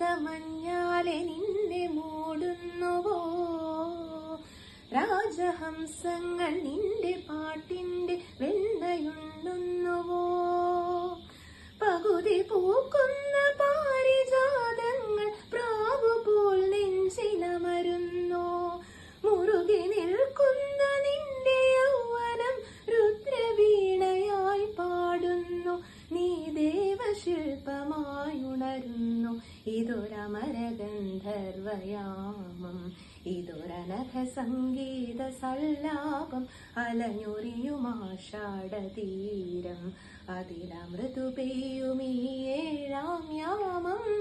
മഞ്ഞാലെ നിന്നെ മൂടുന്നുവോ? രാജഹംസങ്ങൾ നിന്റെ പാട്ടിന്റെ വെണ്ണയുണ്ണുന്നുവോ? പകുതി പൂക്കുന്ന പാരിജാതങ്ങൾ പ്രാവുപോൽ നെഞ്ചിലമരുന്നോ? മുറുകി നിൽക്കുന്ന നിന്റെ യൗവനം രുദ്രവീണയായി പാടുന്നു. നീ ദേവശില്പമായുണരുന്നു. ഇതൊരമരഗന്ധർവയാമം, ഇതൊരനഘ സംഗീത സല്ലാപം. അലഞ്ഞൊറിയുമാഷാഢതീരം, അതിലമൃദു പെയ്യുമീ ഏഴാം യാമം.